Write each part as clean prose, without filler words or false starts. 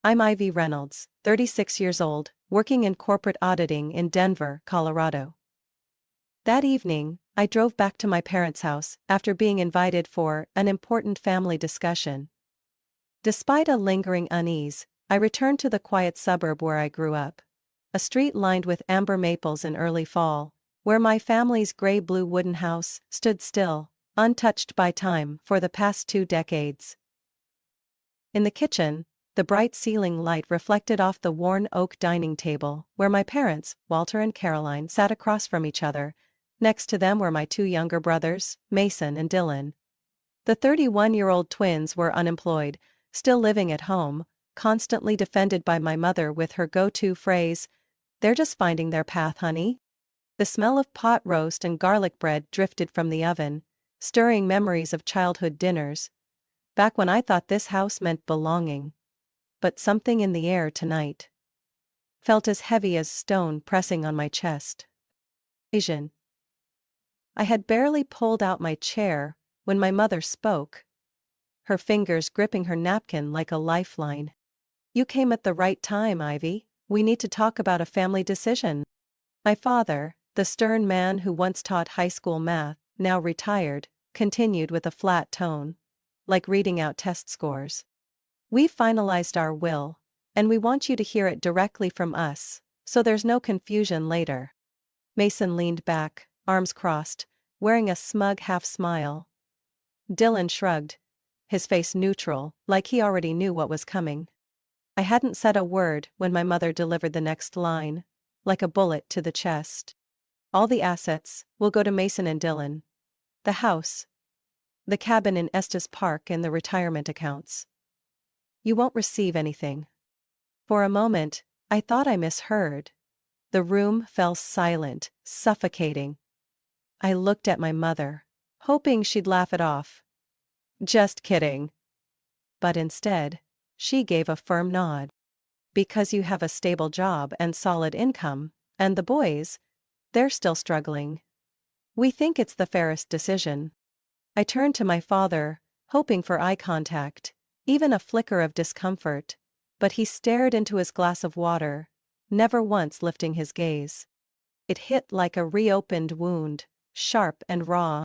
I'm Ivy Reynolds, 36 years old, working in corporate auditing in Denver, Colorado. That evening, I drove back to my parents' house after being invited for an important family discussion. Despite a lingering unease, I returned to the quiet suburb where I grew up. A street lined with amber maples in early fall, where my family's gray-blue wooden house stood still, untouched by time for the past 2 decades. In the kitchen, the bright ceiling light reflected off the worn oak dining table where my parents, Walter and Caroline, sat across from each other. Next to them were my 2 younger brothers, Mason and Dylan. The 31-year-old twins were unemployed, still living at home, constantly defended by my mother with her go-to phrase, "They're just finding their path, honey." The smell of pot roast and garlic bread drifted from the oven, stirring memories of childhood dinners, back when I thought this house meant belonging. But something in the air tonight felt as heavy as stone pressing on my chest. Asian. I had barely pulled out my chair when my mother spoke, her fingers gripping her napkin like a lifeline. "You came at the right time, Ivy. We need to talk about a family decision." My father, the stern man who once taught high school math, now retired, continued with a flat tone, like reading out test scores. "We finalized our will, and we want you to hear it directly from us, so there's no confusion later." Mason leaned back, arms crossed, wearing a smug half-smile. Dylan shrugged, his face neutral, like he already knew what was coming. I hadn't said a word when my mother delivered the next line, like a bullet to the chest. "All the assets will go to Mason and Dylan. The house, the cabin in Estes Park, and the retirement accounts. You won't receive anything." For a moment, I thought I misheard. The room fell silent, suffocating. I looked at my mother, hoping she'd laugh it off. "Just kidding." But instead, she gave a firm nod. "Because you have a stable job and solid income, and the boys, they're still struggling. We think it's the fairest decision." I turned to my father, hoping for eye contact, even a flicker of discomfort, but he stared into his glass of water, never once lifting his gaze. It hit like a reopened wound, sharp and raw.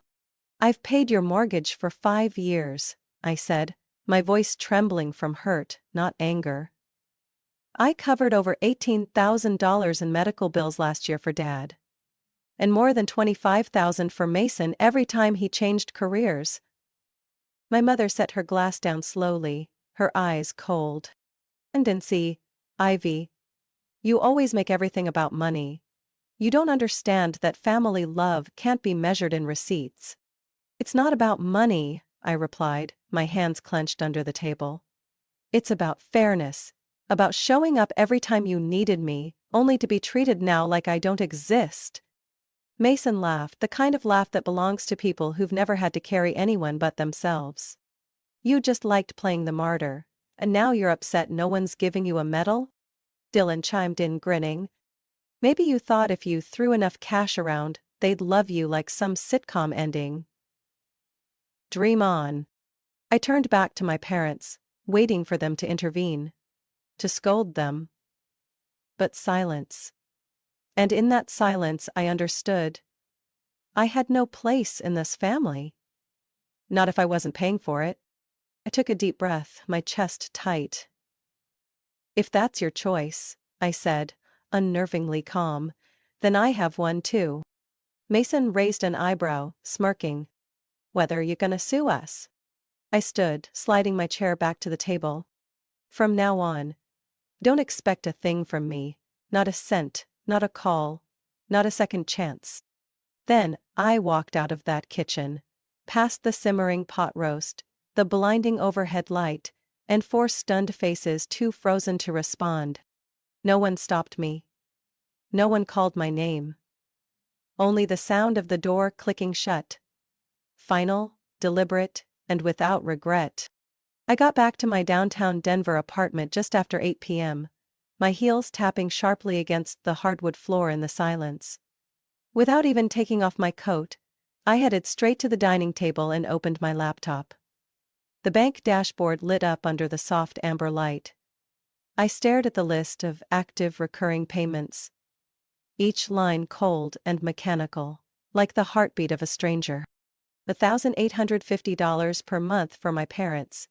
"I've paid your mortgage for 5 years, I said, my voice trembling from hurt, not anger. "I covered over $18,000 in medical bills last year for Dad. And more than $25,000 for Mason every time he changed careers." My mother set her glass down slowly, her eyes cold. "Tendency, Ivy. You always make everything about money. You don't understand that family love can't be measured in receipts." "It's not about money," I replied, my hands clenched under the table. "It's about fairness, about showing up every time you needed me, only to be treated now like I don't exist." Mason laughed, the kind of laugh that belongs to people who've never had to carry anyone but themselves. "You just liked playing the martyr, and now you're upset no one's giving you a medal?" Dylan chimed in, grinning. "Maybe you thought if you threw enough cash around, they'd love you like some sitcom ending." Dream on. I turned back to my parents, waiting for them to intervene, to scold them. But silence. And in that silence I understood. I had no place in this family. Not if I wasn't paying for it. I took a deep breath, my chest tight. "If that's your choice," I said, unnervingly calm, "then I have one too." Mason raised an eyebrow, smirking. "Whether you gonna sue us?" I stood, sliding my chair back to the table. "From now on, don't expect a thing from me, not a cent, not a call, not a second chance." Then I walked out of that kitchen, past the simmering pot roast, the blinding overhead light, and 4 stunned faces too frozen to respond. No one stopped me. No one called my name. Only the sound of the door clicking shut. Final, deliberate, and without regret. I got back to my downtown Denver apartment just after 8 p.m., my heels tapping sharply against the hardwood floor in the silence. Without even taking off my coat, I headed straight to the dining table and opened my laptop. The bank dashboard lit up under the soft amber light. I stared at the list of active recurring payments. Each line cold and mechanical, like the heartbeat of a stranger. $1,850 per month for my parents.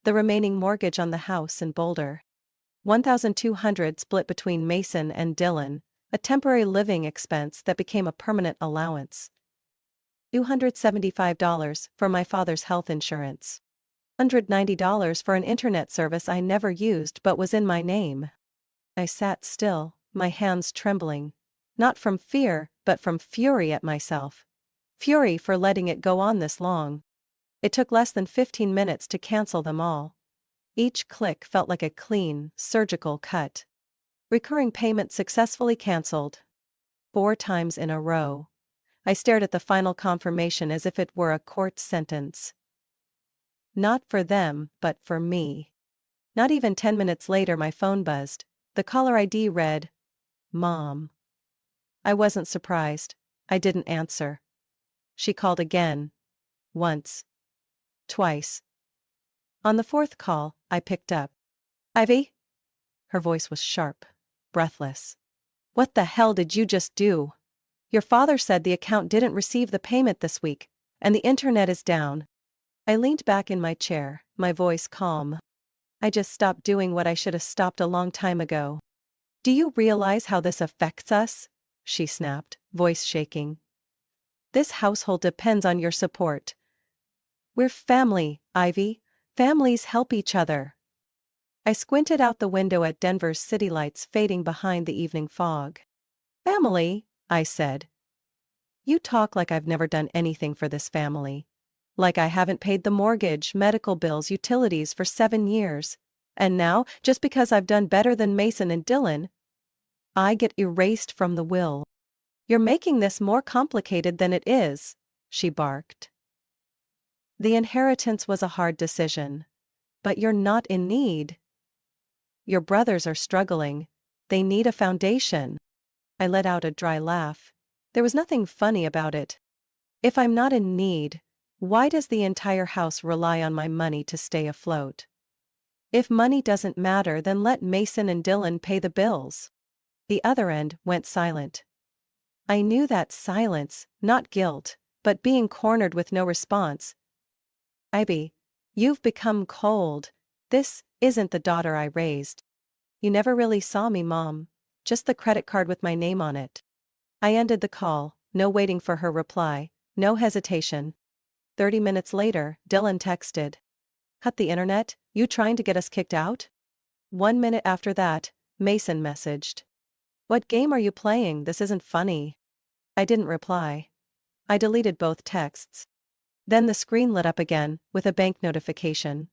The remaining mortgage on the house in Boulder. $1,200 split between Mason and Dylan, a temporary living expense that became a permanent allowance. $275 for my father's health insurance. $190 for an internet service I never used but was in my name. I sat still, my hands trembling. Not from fear, but from fury at myself. Fury for letting it go on this long. It took less than 15 minutes to cancel them all. Each click felt like a clean, surgical cut. Recurring payment successfully canceled. 4 times in a row. I stared at the final confirmation as if it were a court sentence. Not for them, but for me. Not even 10 minutes later my phone buzzed. The caller ID read, "Mom." I wasn't surprised. I didn't answer. She called again. Once. Twice. On the 4th call, I picked up. "Ivy?" Her voice was sharp, breathless. "What the hell did you just do? Your father said the account didn't receive the payment this week, and the internet is down." I leaned back in my chair, my voice calm. "I just stopped doing what I should have stopped a long time ago." "Do you realize how this affects us?" she snapped, voice shaking. "This household depends on your support. We're family, Ivy. Families help each other." I squinted out the window at Denver's city lights fading behind the evening fog. "Family?" I said. "You talk like I've never done anything for this family. Like I haven't paid the mortgage, medical bills, utilities for 7 years. And now, just because I've done better than Mason and Dylan, I get erased from the will. You're making this more complicated than it is," she barked. "The inheritance was a hard decision. But you're not in need. Your brothers are struggling. They need a foundation." I let out a dry laugh. There was nothing funny about it. If I'm not in need, why does the entire house rely on my money to stay afloat? If money doesn't matter, then let Mason and Dylan pay the bills. The other end went silent. I knew that silence, not guilt, but being cornered with no response. "Ivy, you've become cold. This isn't the daughter I raised. You never really saw me, Mom. Just the credit card with my name on it." I ended the call, no waiting for her reply, no hesitation. 30 minutes later, Dylan texted. "Cut the internet? You trying to get us kicked out?" 1 minute after that, Mason messaged. "What game are you playing? This isn't funny." I didn't reply. I deleted both texts. Then the screen lit up again, with a bank notification.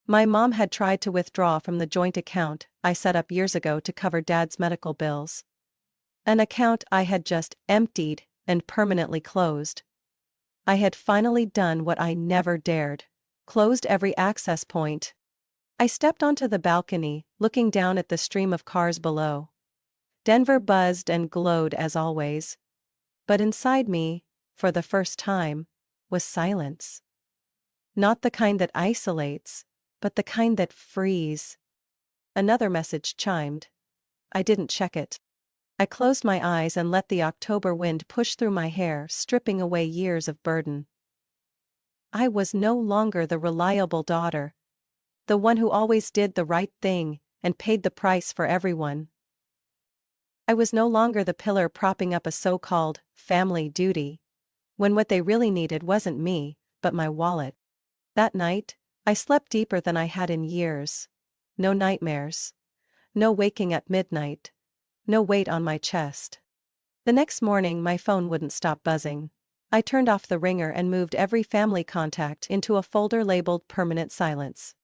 My mom had tried to withdraw from the joint account I set up years ago to cover Dad's medical bills. An account I had just emptied and permanently closed. I had finally done what I never dared. Closed every access point. I stepped onto the balcony, looking down at the stream of cars below. Denver buzzed and glowed as always. But inside me, for the first time, was silence. Not the kind that isolates, but the kind that frees. Another message chimed. I didn't check it. I closed my eyes and let the October wind push through my hair, stripping away years of burden. I was no longer the reliable daughter. The one who always did the right thing and paid the price for everyone. I was no longer the pillar propping up a so-called family duty, when what they really needed wasn't me, but my wallet. That night, I slept deeper than I had in years. No nightmares. No waking at midnight. No weight on my chest. The next morning my phone wouldn't stop buzzing. I turned off the ringer and moved every family contact into a folder labeled permanent silence.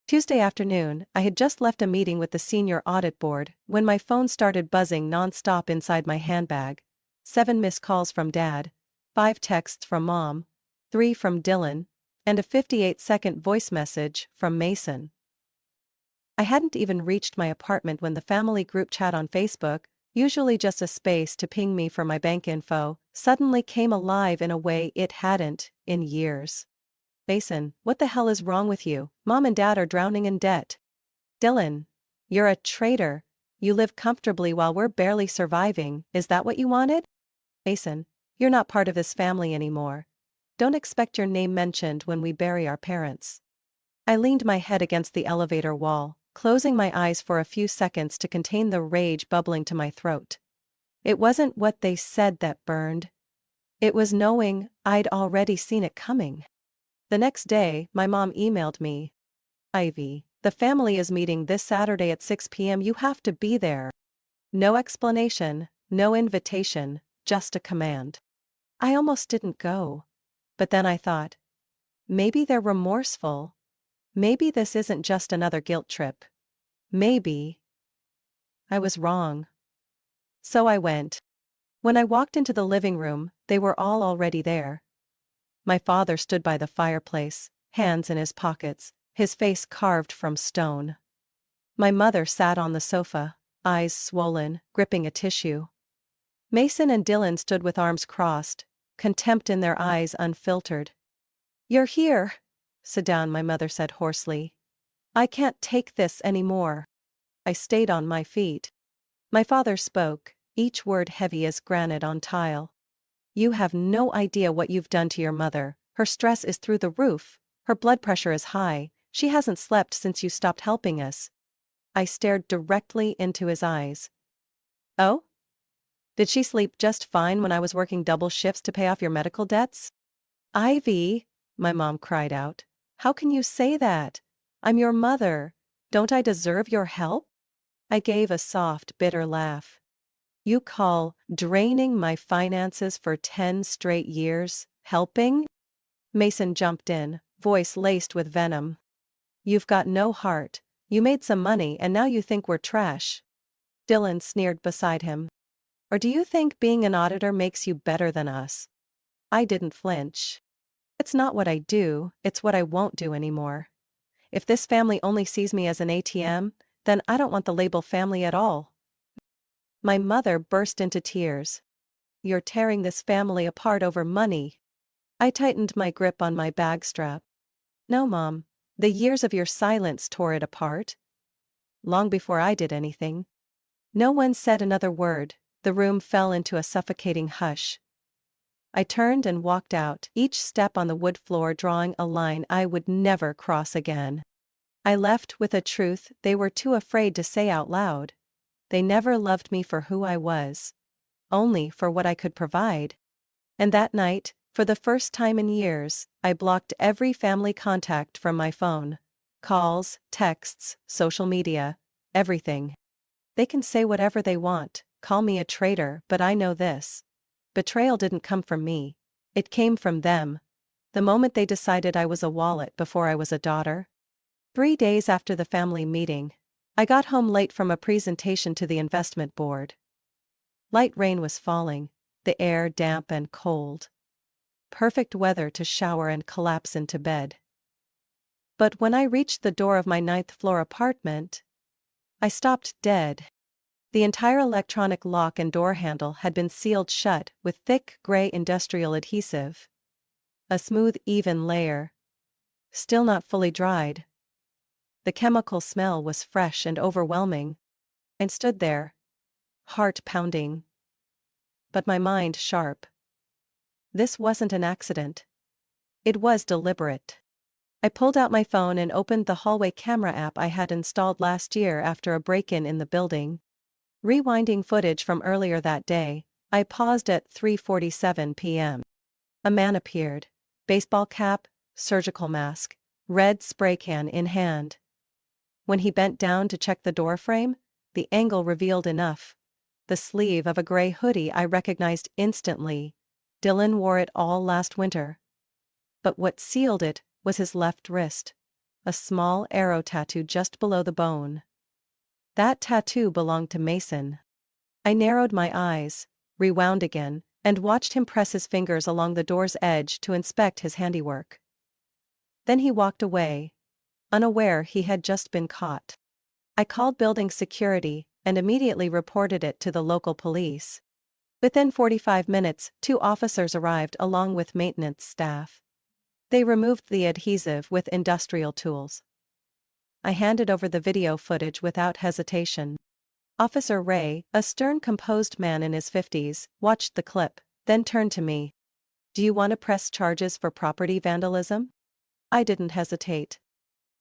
Tuesday afternoon, I had just left a meeting with the senior audit board when my phone started buzzing non-stop inside my handbag. 7 missed calls from Dad, 5 texts from Mom, 3 from Dylan, and a 58-second voice message from Mason. I hadn't even reached my apartment when the family group chat on Facebook, usually just a space to ping me for my bank info, suddenly came alive in a way it hadn't in years. "Mason, what the hell is wrong with you? Mom and Dad are drowning in debt." "Dylan, You're a traitor. You live comfortably while we're barely surviving, is that what you wanted? Mason, you're not part of this family anymore. Don't expect your name mentioned when we bury our parents. I leaned my head against the elevator wall, closing my eyes for a few seconds to contain the rage bubbling to my throat. It wasn't what they said that burned. It was knowing I'd already seen it coming. The next day, my mom emailed me. Ivy, the family is meeting this Saturday at 6 p.m. You have to be there. No explanation, no invitation, just a command. I almost didn't go. But then I thought, maybe they're remorseful. Maybe this isn't just another guilt trip. Maybe. I was wrong. So I went. When I walked into the living room, they were all already there. My father stood by the fireplace, hands in his pockets, his face carved from stone. My mother sat on the sofa, eyes swollen, gripping a tissue. Mason and Dylan stood with arms crossed, contempt in their eyes unfiltered. "You're here." "Sit down," my mother said hoarsely. "I can't take this anymore." I stayed on my feet. My father spoke, each word heavy as granite on tile. "You have no idea what you've done to your mother. Her stress is through the roof. Her blood pressure is high. She hasn't slept since you stopped helping us." I stared directly into his eyes. "Oh? Did she sleep just fine when I was working double shifts to pay off your medical debts?" "Ivy," my mom cried out. "How can you say that? I'm your mother. Don't I deserve your help?" I gave a soft, bitter laugh. "You call draining my finances for 10 straight years helping?" Mason jumped in, voice laced with venom. "You've got no heart. You made some money and now you think we're trash." Dylan sneered beside him. "Or do you think being an auditor makes you better than us?" I didn't flinch. "It's not what I do, it's what I won't do anymore. If this family only sees me as an ATM, then I don't want the label family at all." My mother burst into tears. "You're tearing this family apart over money." I tightened my grip on my bag strap. "No, Mom. The years of your silence tore it apart. Long before I did anything." No one said another word. The room fell into a suffocating hush. I turned and walked out, each step on the wood floor drawing a line I would never cross again. I left with a truth they were too afraid to say out loud. They never loved me for who I was. Only for what I could provide. And that night, for the first time in years, I blocked every family contact from my phone. Calls, texts, social media, everything. They can say whatever they want, call me a traitor, but I know this. Betrayal didn't come from me. It came from them. The moment they decided I was a wallet before I was a daughter. 3 days after the family meeting, I got home late from a presentation to the investment board. Light rain was falling, the air damp and cold. Perfect weather to shower and collapse into bed. But when I reached the door of my 9th floor apartment, I stopped dead. The entire electronic lock and door handle had been sealed shut with thick gray industrial adhesive. A smooth, even layer. Still not fully dried. The chemical smell was fresh and overwhelming. I stood there, heart pounding. But my mind sharp. This wasn't an accident. It was deliberate. I pulled out my phone and opened the hallway camera app I had installed last year after a break-in in the building. Rewinding footage from earlier that day, I paused at 3:47 p.m. A man appeared. Baseball cap, surgical mask, red spray can in hand. When he bent down to check the door frame, the angle revealed enough. The sleeve of a gray hoodie I recognized instantly. Dylan wore it all last winter. But what sealed it was his left wrist. A small arrow tattoo just below the bone. That tattoo belonged to Mason. I narrowed my eyes, rewound again, and watched him press his fingers along the door's edge to inspect his handiwork. Then he walked away, unaware he had just been caught. I called building security and immediately reported it to the local police. Within 45 minutes, 2 officers arrived along with maintenance staff. They removed the adhesive with industrial tools. I handed over the video footage without hesitation. Officer Ray, a stern, composed man in his 50s, watched the clip, then turned to me. "Do you want to press charges for property vandalism?" I didn't hesitate.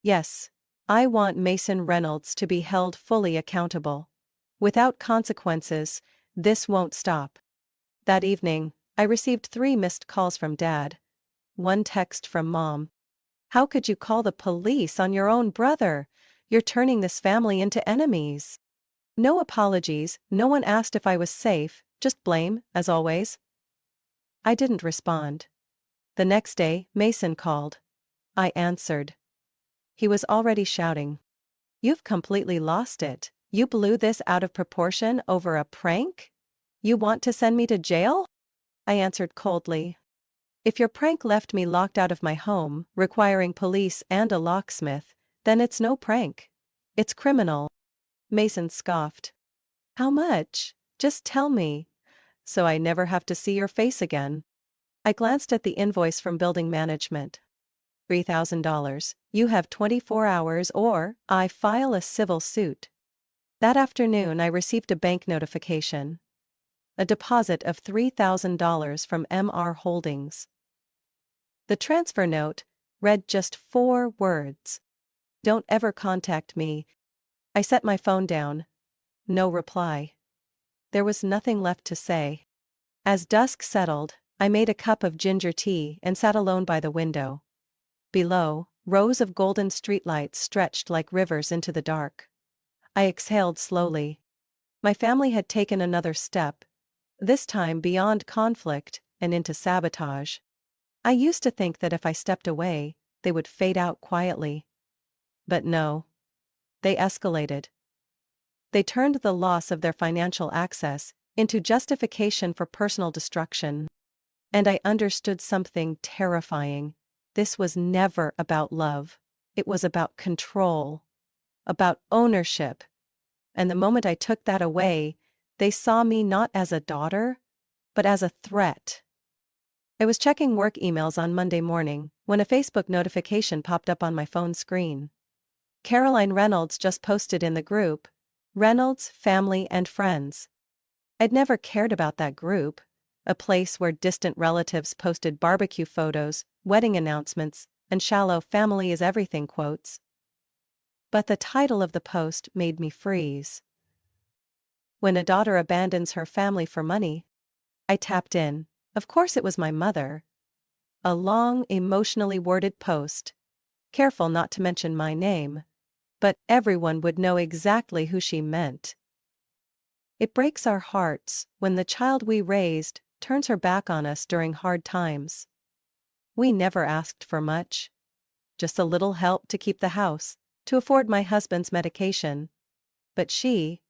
"Yes. I want Mason Reynolds to be held fully accountable. Without consequences, this won't stop." That evening, I received 3 missed calls from Dad. 1 text from Mom. "How could you call the police on your own brother? You're turning this family into enemies." No apologies, no one asked if I was safe, just blame, as always. I didn't respond. The next day, Mason called. I answered. He was already shouting. "You've completely lost it. You blew this out of proportion over a prank? You want to send me to jail?" I answered coldly. "If your prank left me locked out of my home, requiring police and a locksmith, then it's no prank. It's criminal." Mason scoffed. "How much? Just tell me, so I never have to see your face again." I glanced at the invoice from building management. $3,000. "You have 24 hours or I file a civil suit." That afternoon I received a bank notification. A deposit of $3,000 from MR Holdings. The transfer note read just 4 words. "Don't ever contact me." I set my phone down. No reply. There was nothing left to say. As dusk settled, I made a cup of ginger tea and sat alone by the window. Below, rows of golden streetlights stretched like rivers into the dark. I exhaled slowly. My family had taken another step, this time beyond conflict and into sabotage. I used to think that if I stepped away, they would fade out quietly. But no. They escalated. They turned the loss of their financial access into justification for personal destruction. And I understood something terrifying. This was never about love. It was about control. About ownership. And the moment I took that away, they saw me not as a daughter, but as a threat. I was checking work emails on Monday morning when a Facebook notification popped up on my phone screen. Caroline Reynolds just posted in the group, "Reynolds, Family and Friends." I'd never cared about that group, a place where distant relatives posted barbecue photos, wedding announcements, and shallow "family is everything" quotes. But the title of the post made me freeze. "When a daughter abandons her family for money." I tapped in. Of course it was my mother. A long, emotionally worded post. Careful not to mention my name. But everyone would know exactly who she meant. It breaks our hearts when the child we raised turns her back on us during hard times. We never asked for much. Just a little help to keep the house, to afford my husband's medication. But she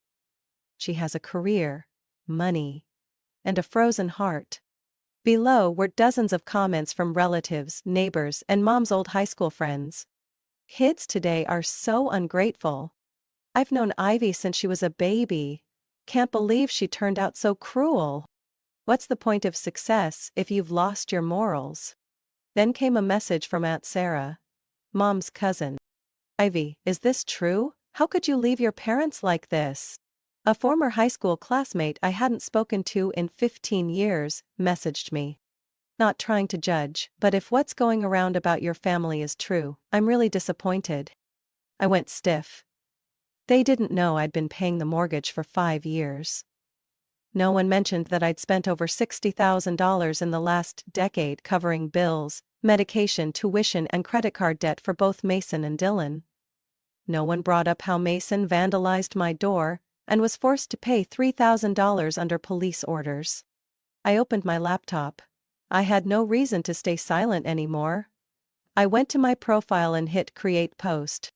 has a career, money, and a frozen heart. Below were dozens of comments from relatives, neighbors, and Mom's old high school friends. "Kids today are so ungrateful. I've known Ivy since she was a baby. Can't believe she turned out so cruel. What's the point of success if you've lost your morals?" Then came a message from Aunt Sarah, Mom's cousin. "Ivy, is this true? How could you leave your parents like this?" A former high school classmate I hadn't spoken to in 15 years messaged me. "Not trying to judge, but if what's going around about your family is true, I'm really disappointed." I went stiff. They didn't know I'd been paying the mortgage for 5 years. No one mentioned that I'd spent over $60,000 in the last decade covering bills, medication, tuition, and credit card debt for both Mason and Dylan. No one brought up how Mason vandalized my door and was forced to pay $3,000 under police orders. I opened my laptop. I had no reason to stay silent anymore. I went to my profile and hit Create Post.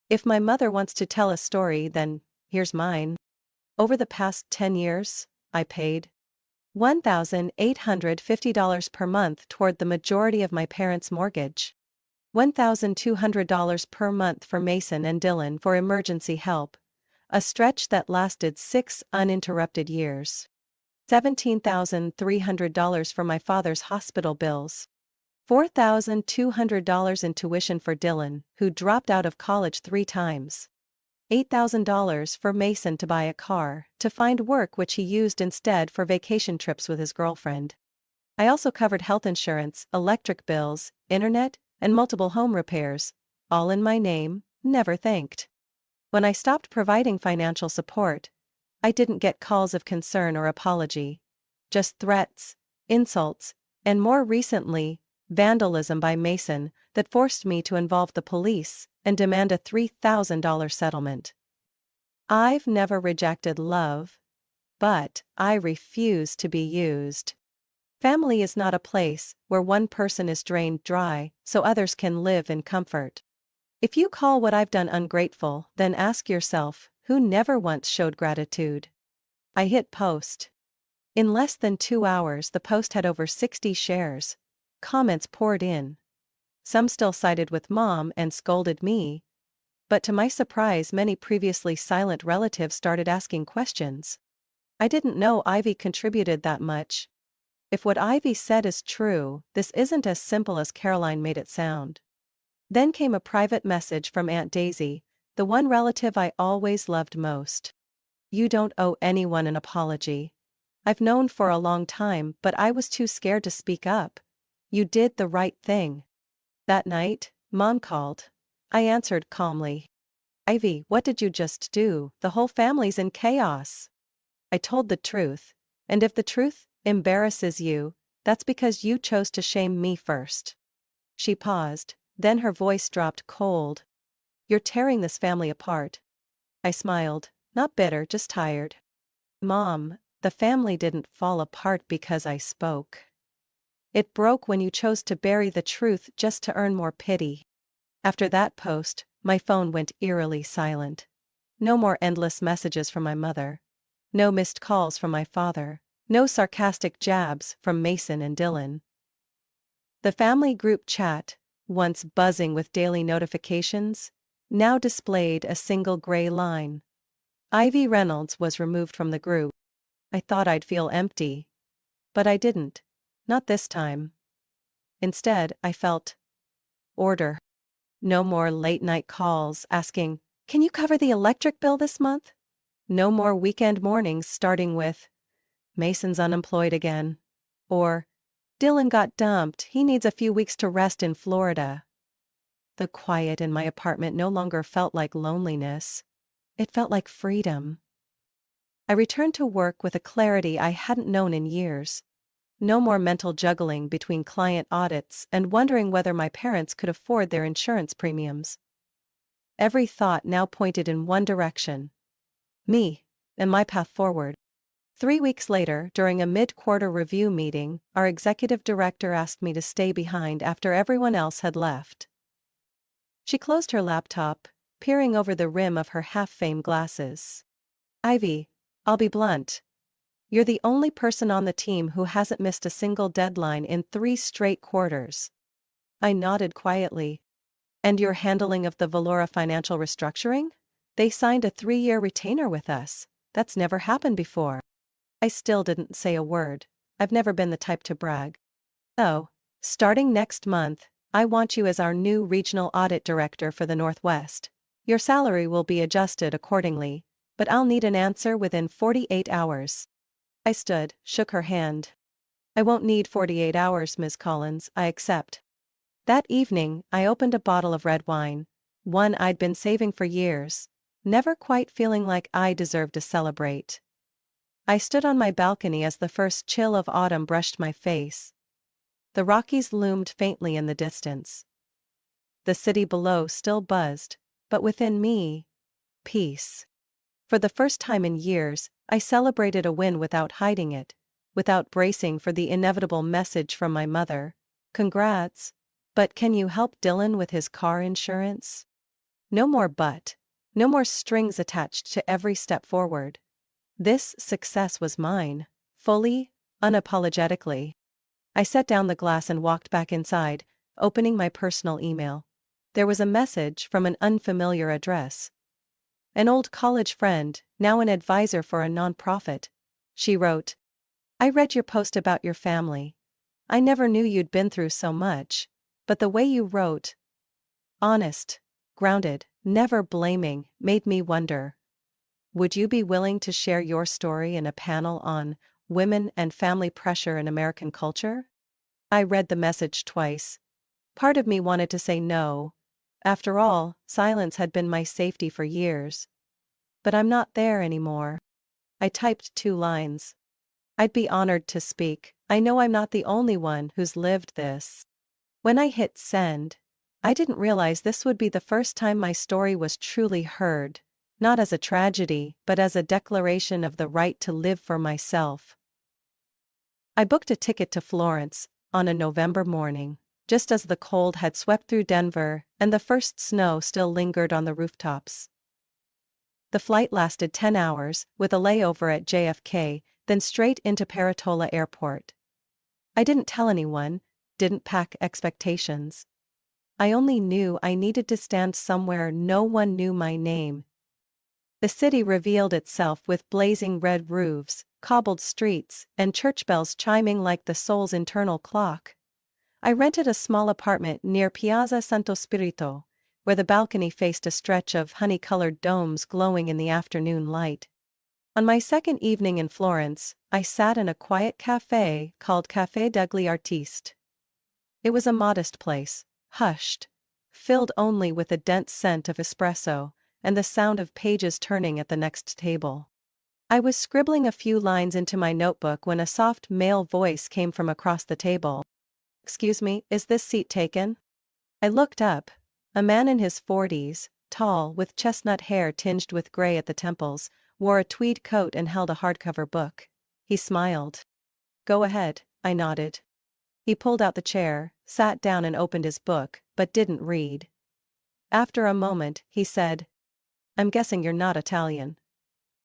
If my mother wants to tell a story, then here's mine. Over the past 10 years, I paid $1,850 per month toward the majority of my parents' mortgage. $1,200 per month for Mason and Dylan for emergency help, a stretch that lasted 6 uninterrupted years. $17,300 for my father's hospital bills. $4,200 in tuition for Dylan, who dropped out of college 3 times. $8,000 for Mason to buy a car, to find work which he used instead for vacation trips with his girlfriend. I also covered health insurance, electric bills, internet, and multiple home repairs, all in my name, never thanked. When I stopped providing financial support, I didn't get calls of concern or apology. Just threats, insults, and more recently, vandalism by Mason that forced me to involve the police and demand a $3,000 settlement. I've never rejected love, but I refuse to be used. Family is not a place where one person is drained dry so others can live in comfort. If you call what I've done ungrateful, then ask yourself, who never once showed gratitude? I hit post. In less than 2 hours, the post had over 60 shares. Comments poured in. Some still sided with Mom and scolded me. But to my surprise, many previously silent relatives started asking questions. I didn't know Ivy contributed that much. If what Ivy said is true, this isn't as simple as Caroline made it sound. Then came a private message from Aunt Daisy, the one relative I always loved most. You don't owe anyone an apology. I've known for a long time, but I was too scared to speak up. You did the right thing. That night, Mom called. I answered calmly. Ivy, what did you just do? The whole family's in chaos. I told the truth, and if the truth embarrasses you, that's because you chose to shame me first. She paused, then her voice dropped cold. You're tearing this family apart. I smiled, not bitter, just tired. Mom, the family didn't fall apart because I spoke. It broke when you chose to bury the truth just to earn more pity. After that post, my phone went eerily silent. No more endless messages from my mother. No missed calls from my father. No sarcastic jabs from Mason and Dylan. The family group chat, once buzzing with daily notifications, now displayed a single gray line. Ivy Reynolds was removed from the group. I thought I'd feel empty. But I didn't. Not this time. Instead, I felt order. No more late-night calls asking, "Can you cover the electric bill this month?" No more weekend mornings starting with, "Mason's unemployed again." Or, "Dylan got dumped, he needs a few weeks to rest in Florida." The quiet in my apartment no longer felt like loneliness. It felt like freedom. I returned to work with a clarity I hadn't known in years. No more mental juggling between client audits and wondering whether my parents could afford their insurance premiums. Every thought now pointed in one direction. Me, and my path forward. 3 weeks later, during a mid-quarter review meeting, our executive director asked me to stay behind after everyone else had left. She closed her laptop, peering over the rim of her half-fame glasses. Ivy, I'll be blunt. You're the only person on the team who hasn't missed a single deadline in 3 straight quarters. I nodded quietly. And your handling of the Valora financial restructuring? They signed a 3-year retainer with us. That's never happened before. I still didn't say a word. I've never been the type to brag. Oh, starting next month, I want you as our new regional audit director for the Northwest. Your salary will be adjusted accordingly, but I'll need an answer within 48 hours. I stood, shook her hand. I won't need 48 hours, Ms. Collins, I accept. That evening, I opened a bottle of red wine, one I'd been saving for years, never quite feeling like I deserved to celebrate. I stood on my balcony as the first chill of autumn brushed my face. The Rockies loomed faintly in the distance. The city below still buzzed, but within me, peace. For the first time in years, I celebrated a win without hiding it, without bracing for the inevitable message from my mother. Congrats, but can you help Dylan with his car insurance? No more but. No more strings attached to every step forward. This success was mine, fully, unapologetically. I set down the glass and walked back inside, opening my personal email. There was a message from an unfamiliar address. An old college friend, now an advisor for a nonprofit. She wrote, I read your post about your family. I never knew you'd been through so much, but the way you wrote, honest, grounded, never blaming, made me wonder. Would you be willing to share your story in a panel on women and family pressure in American culture? I read the message twice. Part of me wanted to say no. After all, silence had been my safety for years. But I'm not there anymore. I typed 2 lines. I'd be honored to speak. I know I'm not the only one who's lived this. When I hit send, I didn't realize this would be the first time my story was truly heard, not as a tragedy, but as a declaration of the right to live for myself. I booked a ticket to Florence on a November morning, just as the cold had swept through Denver and the first snow still lingered on the rooftops. The flight lasted 10 hours, with a layover at JFK, then straight into Peretola Airport. I didn't tell anyone, didn't pack expectations. I only knew I needed to stand somewhere no one knew my name. The city revealed itself with blazing red roofs, cobbled streets, and church bells chiming like the soul's internal clock. I rented a small apartment near Piazza Santo Spirito, where the balcony faced a stretch of honey-colored domes glowing in the afternoon light. On my second evening in Florence, I sat in a quiet café called Café degli Artisti. It was a modest place, hushed, filled only with the dense scent of espresso and the sound of pages turning at the next table. I was scribbling a few lines into my notebook when a soft male voice came from across the table. "Excuse me, is this seat taken?" I looked up. A man in his 40s, tall, with chestnut hair tinged with gray at the temples, wore a tweed coat and held a hardcover book. He smiled. "Go ahead," I nodded. He pulled out the chair, sat down and opened his book, but didn't read. After a moment, he said, "I'm guessing you're not Italian.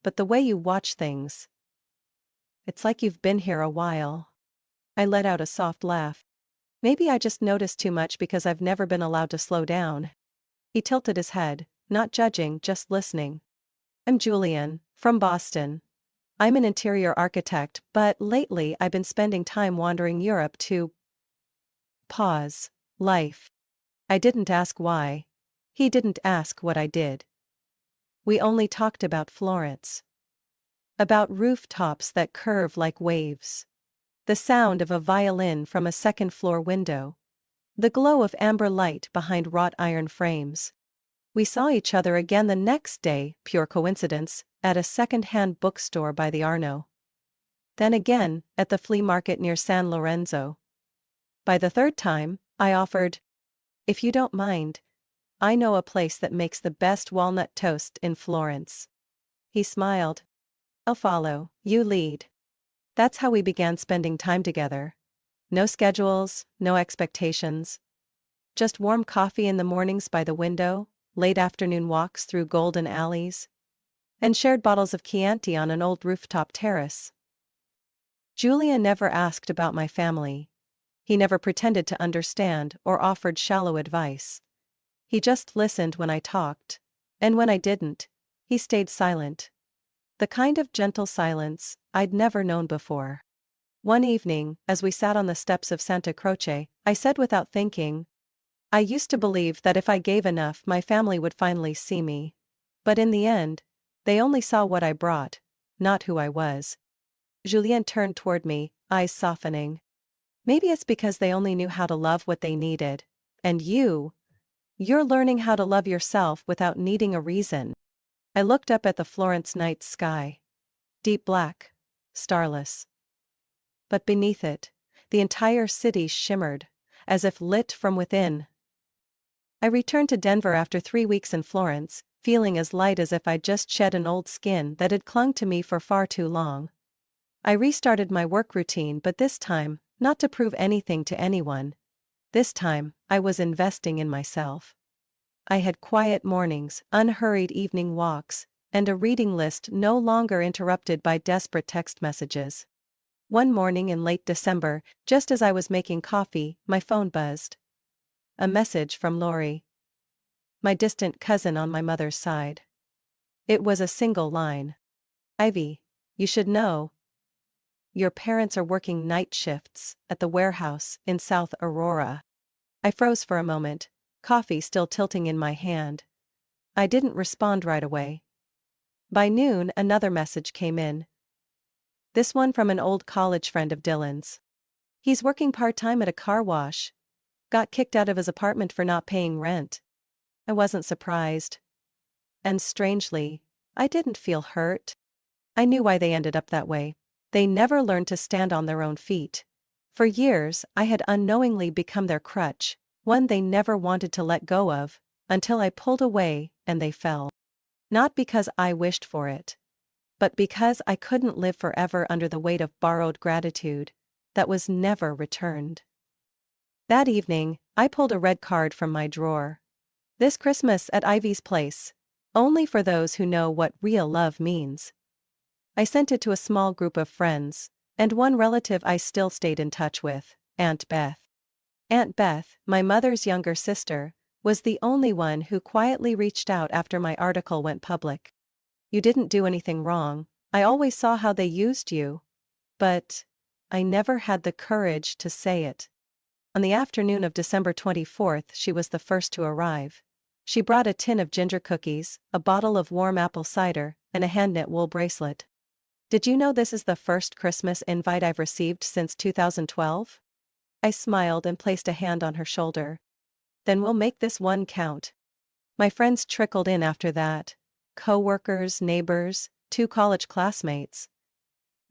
But the way you watch things, it's like you've been here a while." I let out a soft laugh. Maybe I just noticed too much because I've never been allowed to slow down. He tilted his head, not judging, just listening. "I'm Julian, from Boston. I'm an interior architect, but lately I've been spending time wandering Europe to..." Pause. Life. I didn't ask why. He didn't ask what I did. We only talked about Florence. About rooftops that curve like waves. The sound of a violin from a second-floor window. The glow of amber light behind wrought iron frames. We saw each other again the next day, pure coincidence, at a second-hand bookstore by the Arno. Then again, at the flea market near San Lorenzo. By the third time, I offered, "If you don't mind, I know a place that makes the best walnut toast in Florence." He smiled. "I'll follow, you lead." That's how we began spending time together. No schedules, no expectations. Just warm coffee in the mornings by the window, late afternoon walks through golden alleys, and shared bottles of Chianti on an old rooftop terrace. Julia never asked about my family. He never pretended to understand or offered shallow advice. He just listened when I talked, and when I didn't, he stayed silent. The kind of gentle silence I'd never known before. One evening, as we sat on the steps of Santa Croce, I said without thinking, "I used to believe that if I gave enough my family would finally see me. But in the end, they only saw what I brought, not who I was." Julien turned toward me, eyes softening. "Maybe it's because they only knew how to love what they needed. And you're learning how to love yourself without needing a reason." I looked up at the Florence night sky. Deep black, starless. But beneath it, the entire city shimmered, as if lit from within. I returned to Denver after 3 weeks in Florence, feeling as light as if I'd just shed an old skin that had clung to me for far too long. I restarted my work routine, but this time, not to prove anything to anyone. This time, I was investing in myself. I had quiet mornings, unhurried evening walks, and a reading list no longer interrupted by desperate text messages. One morning in late December, just as I was making coffee, my phone buzzed. A message from Lori, my distant cousin on my mother's side. It was a single line. "Ivy, you should know. your parents are working night shifts at the warehouse in South Aurora. I froze for a moment, coffee still tilting in my hand. I didn't respond right away. By noon, another message came in. This one from an old college friend of Dylan's. He's working part-time at a car wash. Got kicked out of his apartment for not paying rent. I wasn't surprised. And strangely, I didn't feel hurt. I knew why they ended up that way. They never learned to stand on their own feet. For years, I had unknowingly become their crutch, one they never wanted to let go of, until I pulled away and they fell. Not because I wished for it, but because I couldn't live forever under the weight of borrowed gratitude that was never returned. That evening, I pulled a red card from my drawer. This Christmas at Ivy's place. Only for those who know what real love means. I sent it to a small group of friends, and one relative I still stayed in touch with, Aunt Beth. Aunt Beth, my mother's younger sister, was the only one who quietly reached out after my article went public. You didn't do anything wrong, I always saw how they used you. But I never had the courage to say it. On the afternoon of December 24th, she was the first to arrive. She brought a tin of ginger cookies, a bottle of warm apple cider, and a hand-knit wool bracelet. Did you know this is the first Christmas invite I've received since 2012? I smiled and placed a hand on her shoulder. Then we'll make this one count. My friends trickled in after that. Co-workers, neighbors, 2 college classmates.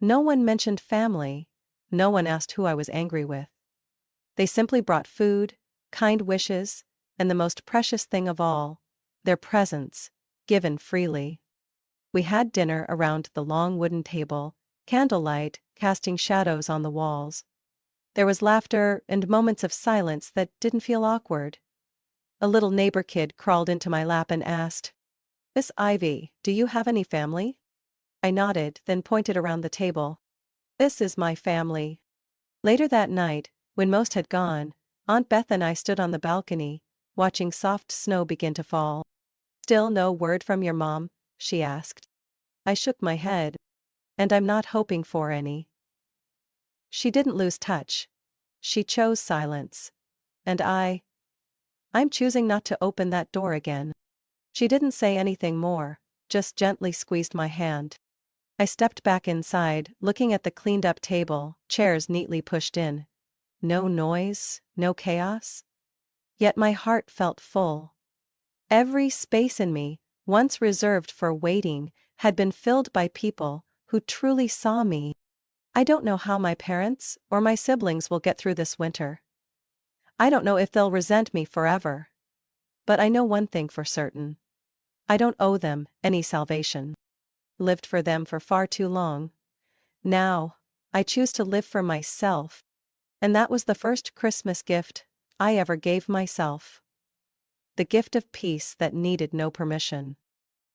No one mentioned family. No one asked who I was angry with. They simply brought food, kind wishes, and the most precious thing of all, their presence, given freely. We had dinner around the long wooden table, candlelight casting shadows on the walls. There was laughter and moments of silence that didn't feel awkward. A little neighbor kid crawled into my lap and asked, "Miss Ivy, do you have any family?" I nodded, then pointed around the table. "This is my family." Later that night, when most had gone, Aunt Beth and I stood on the balcony, watching soft snow begin to fall. "Still no word from your mom?" she asked. I shook my head. "And I'm not hoping for any." She didn't lose touch. She chose silence. And I'm choosing not to open that door again. She didn't say anything more, just gently squeezed my hand. I stepped back inside, looking at the cleaned-up table, chairs neatly pushed in. No noise, no chaos. Yet my heart felt full. Every space in me, once reserved for waiting, had been filled by people who truly saw me. I don't know how my parents or my siblings will get through this winter. I don't know if they'll resent me forever. But I know one thing for certain. I don't owe them any salvation. Lived for them for far too long. Now, I choose to live for myself. And that was the first Christmas gift I ever gave myself. The gift of peace that needed no permission.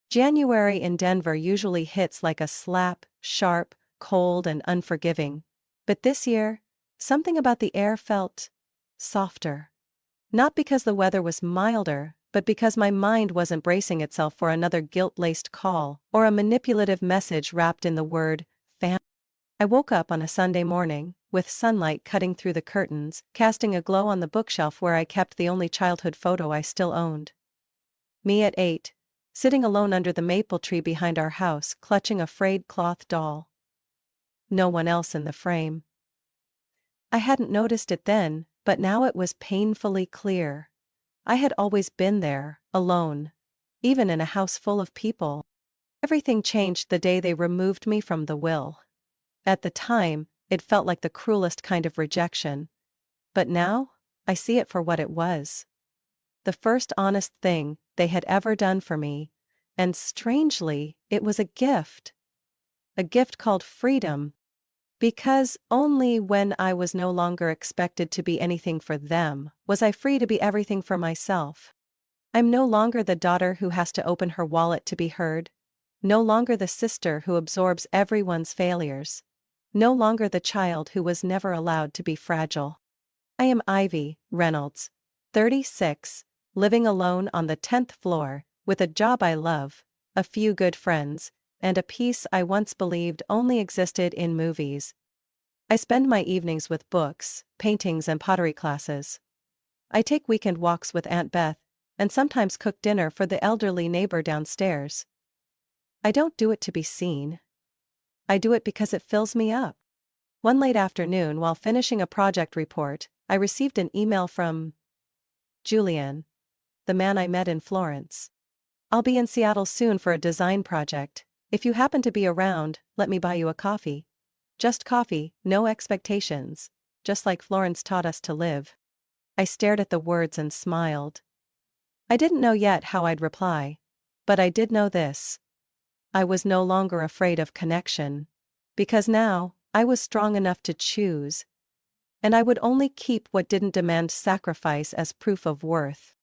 January in Denver usually hits like a slap, sharp, cold and unforgiving. But this year, something about the air felt softer. Not because the weather was milder, but because my mind wasn't bracing itself for another guilt-laced call or a manipulative message wrapped in the word family. I woke up on a Sunday morning, with sunlight cutting through the curtains, casting a glow on the bookshelf where I kept the only childhood photo I still owned. Me at 8, sitting alone under the maple tree behind our house, clutching a frayed cloth doll. No one else in the frame. I hadn't noticed it then, but now it was painfully clear. I had always been there, alone. Even in a house full of people. Everything changed the day they removed me from the will. At the time, it felt like the cruelest kind of rejection. But now, I see it for what it was. The first honest thing they had ever done for me, and strangely, it was a gift. A gift called freedom. Because only when I was no longer expected to be anything for them, was I free to be everything for myself. I'm no longer the daughter who has to open her wallet to be heard. No longer the sister who absorbs everyone's failures. No longer the child who was never allowed to be fragile. I am Ivy Reynolds, 36, living alone on the 10th floor, with a job I love, a few good friends, and a peace I once believed only existed in movies. I spend my evenings with books, paintings and pottery classes. I take weekend walks with Aunt Beth, and sometimes cook dinner for the elderly neighbor downstairs. I don't do it to be seen. I do it because it fills me up. One late afternoon while finishing a project report, I received an email from Julian, the man I met in Florence. "I'll be in Seattle soon for a design project. If you happen to be around, let me buy you a coffee. Just coffee, no expectations, just like Florence taught us to live." I stared at the words and smiled. I didn't know yet how I'd reply. But I did know this. I was no longer afraid of connection. Because now, I was strong enough to choose. And I would only keep what didn't demand sacrifice as proof of worth.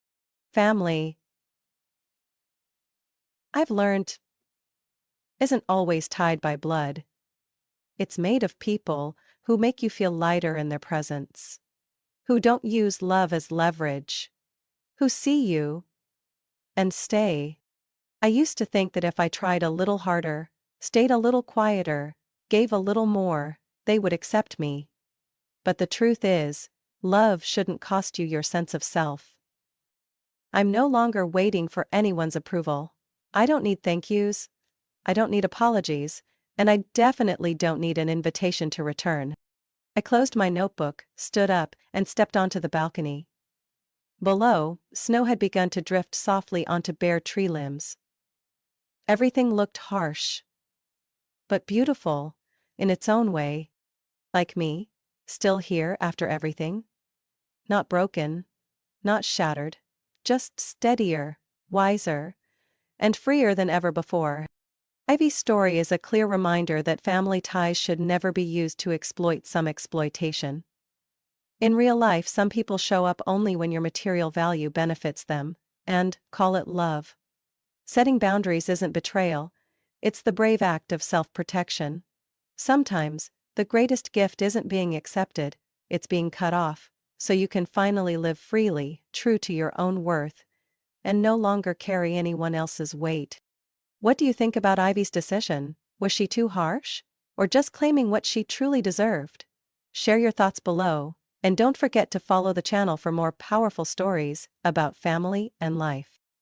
Family, I've learned, isn't always tied by blood. It's made of people who make you feel lighter in their presence. Who don't use love as leverage. Who see you and stay. I used to think that if I tried a little harder, stayed a little quieter, gave a little more, they would accept me. But the truth is, love shouldn't cost you your sense of self. I'm no longer waiting for anyone's approval. I don't need thank yous. I don't need apologies, and I definitely don't need an invitation to return. I closed my notebook, stood up, and stepped onto the balcony. Below, snow had begun to drift softly onto bare tree limbs. Everything looked harsh. But beautiful, in its own way. Like me, still here after everything. Not broken, not shattered, just steadier, wiser, and freer than ever before. Ivy's story is a clear reminder that family ties should never be used to exploit some exploitation. In real life, some people show up only when your material value benefits them, and call it love. Setting boundaries isn't betrayal, it's the brave act of self-protection. Sometimes, the greatest gift isn't being accepted, it's being cut off, so you can finally live freely, true to your own worth, and no longer carry anyone else's weight. What do you think about Ivy's decision? Was she too harsh? Or just claiming what she truly deserved? Share your thoughts below, and don't forget to follow the channel for more powerful stories about family and life.